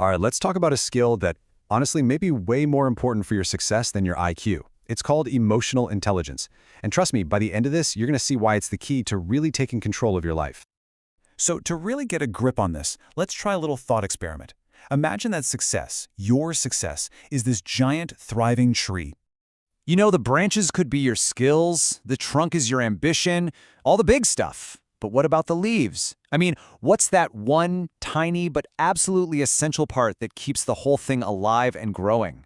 All right, let's talk about a skill that honestly may be way more important for your success than your IQ. It's called emotional intelligence. And trust me, by the end of this, you're going to see why it's the key to really taking control of your life. So to really get a grip on this, let's try a little thought experiment. Imagine that success, your success, is this giant, thriving tree. You know, the branches could be your skills, the trunk is your ambition, all the big stuff. But what about the leaves? I mean, what's that one tiny but absolutely essential part that keeps the whole thing alive and growing?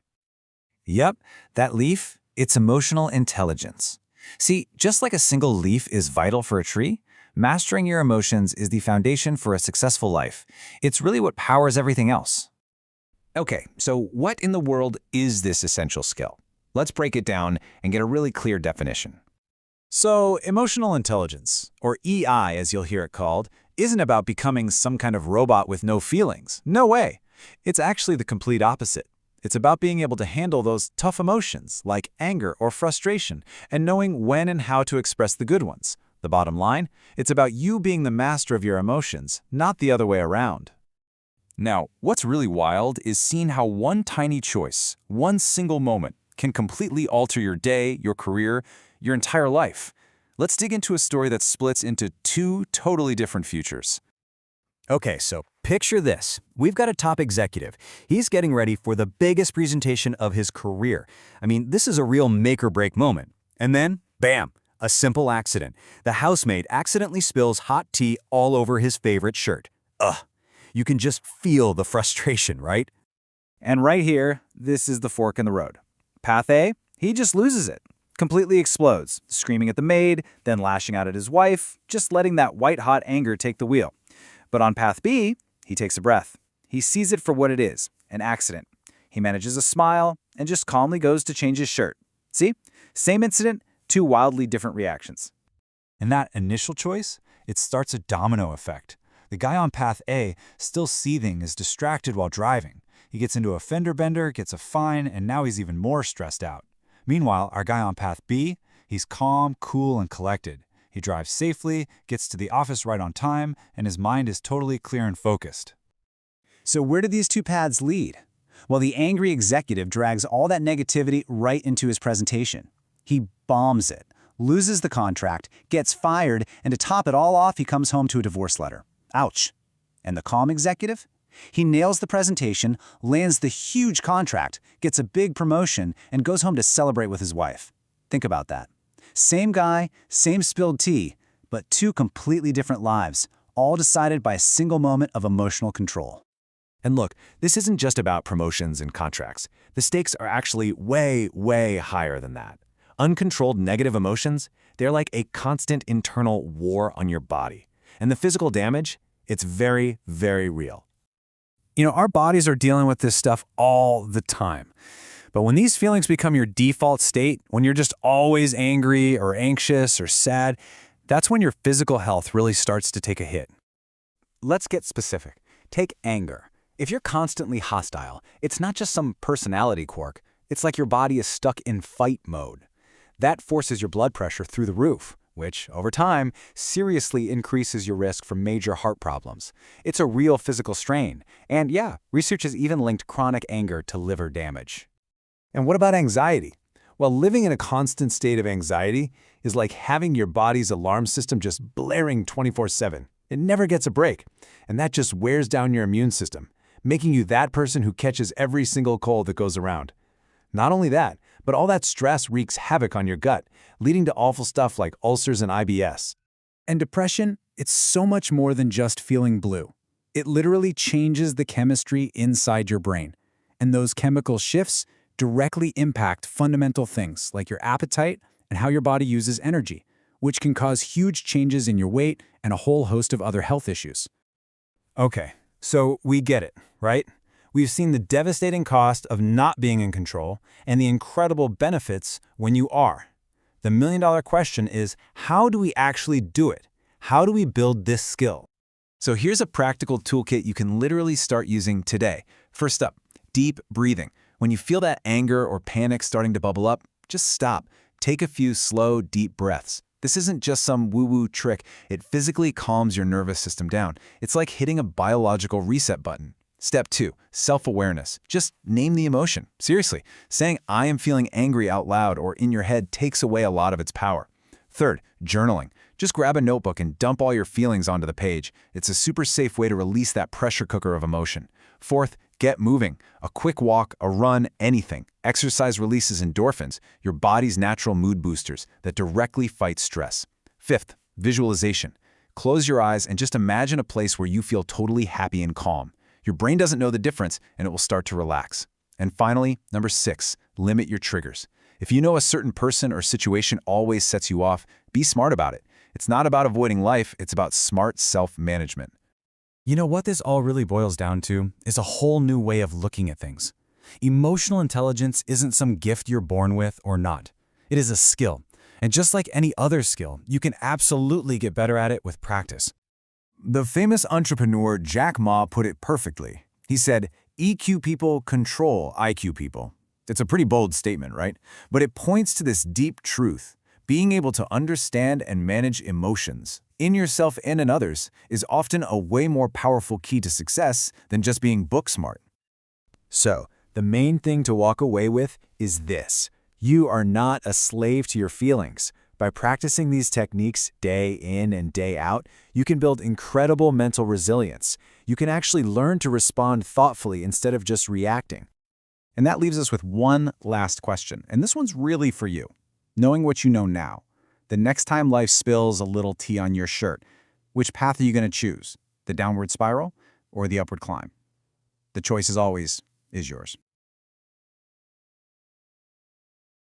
Yep, that leaf, it's emotional intelligence. See, just like a single leaf is vital for a tree, mastering your emotions is the foundation for a successful life. It's really what powers everything else. Okay, so what in the world is this essential skill? Let's break it down and get a really clear definition. So, emotional intelligence, or EI as you'll hear it called, isn't about becoming some kind of robot with no feelings. No way. It's actually the complete opposite. It's about being able to handle those tough emotions like anger or frustration and knowing when and how to express the good ones. The bottom line, it's about you being the master of your emotions, not the other way around. Now, what's really wild is seeing how one tiny choice, one single moment, can completely alter your day, your career, your entire life. Let's dig into a story that splits into two totally different futures. Okay, so picture this. We've got a top executive. He's getting ready for the biggest presentation of his career. I mean, this is a real make-or-break moment. And then, bam, a simple accident. The housemaid accidentally spills hot tea all over his favorite shirt. Ugh. You can just feel the frustration, right? And right here, this is the fork in the road. Path A, he just loses it. Completely explodes, screaming at the maid, then lashing out at his wife, just letting that white-hot anger take the wheel. But on path B, he takes a breath. He sees it for what it is, an accident. He manages a smile and just calmly goes to change his shirt. See? Same incident, two wildly different reactions. And that initial choice, it starts a domino effect. The guy on path A, still seething, is distracted while driving. He gets into a fender bender, gets a fine, and now he's even more stressed out. Meanwhile, our guy on path B, he's calm, cool, and collected. He drives safely, gets to the office right on time, and his mind is totally clear and focused. So where do these two paths lead? Well, the angry executive drags all that negativity right into his presentation. He bombs it, loses the contract, gets fired, and to top it all off, he comes home to a divorce letter. Ouch. And the calm executive? He nails the presentation, lands the huge contract, gets a big promotion, and goes home to celebrate with his wife. Think about that. Same guy, same spilled tea, but two completely different lives, all decided by a single moment of emotional control. And look, this isn't just about promotions and contracts. The stakes are actually way, way higher than that. Uncontrolled negative emotions, they're like a constant internal war on your body. And the physical damage, it's very, very real. You know, our bodies are dealing with this stuff all the time. But when these feelings become your default state, when you're just always angry or anxious or sad, that's when your physical health really starts to take a hit. Let's get specific. Take anger. If you're constantly hostile, it's not just some personality quirk. It's like your body is stuck in fight mode. That forces your blood pressure through the roof, which, over time, seriously increases your risk for major heart problems. It's a real physical strain. And yeah, research has even linked chronic anger to liver damage. And what about anxiety? Well, living in a constant state of anxiety is like having your body's alarm system just blaring 24/7. It never gets a break. And that just wears down your immune system, making you that person who catches every single cold that goes around. Not only that, but all that stress wreaks havoc on your gut, leading to awful stuff like ulcers and IBS. And depression, it's so much more than just feeling blue. It literally changes the chemistry inside your brain. And those chemical shifts directly impact fundamental things like your appetite and how your body uses energy, which can cause huge changes in your weight and a whole host of other health issues. Okay, so we get it, right? We've seen the devastating cost of not being in control and the incredible benefits when you are. The million-dollar question is, how do we actually do it? How do we build this skill? So here's a practical toolkit you can literally start using today. First up, deep breathing. When you feel that anger or panic starting to bubble up, just stop. Take a few slow, deep breaths. This isn't just some woo-woo trick. It physically calms your nervous system down. It's like hitting a biological reset button. Step 2, self-awareness. Just name the emotion. Seriously, saying I am feeling angry out loud or in your head takes away a lot of its power. Third, journaling. Just grab a notebook and dump all your feelings onto the page. It's a super safe way to release that pressure cooker of emotion. Fourth, get moving. A quick walk, a run, anything. Exercise releases endorphins, your body's natural mood boosters that directly fight stress. Fifth, visualization. Close your eyes and just imagine a place where you feel totally happy and calm. Your brain doesn't know the difference, and it will start to relax. And finally, number 6, limit your triggers. If you know a certain person or situation always sets you off, be smart about it. It's not about avoiding life, it's about smart self-management. You know what this all really boils down to is a whole new way of looking at things. Emotional intelligence isn't some gift you're born with or not. It is a skill. And just like any other skill, you can absolutely get better at it with practice. The famous entrepreneur Jack Ma put it perfectly. He said, EQ people control IQ people. It's a pretty bold statement, right? But it points to this deep truth. Being able to understand and manage emotions, in yourself and in others, is often a way more powerful key to success than just being book smart. So, the main thing to walk away with is this. You are not a slave to your feelings. By practicing these techniques day in and day out, you can build incredible mental resilience. You can actually learn to respond thoughtfully instead of just reacting. And that leaves us with one last question, and this one's really for you. Knowing what you know now, the next time life spills a little tea on your shirt, which path are you going to choose? The downward spiral or the upward climb? The choice, as always, is yours.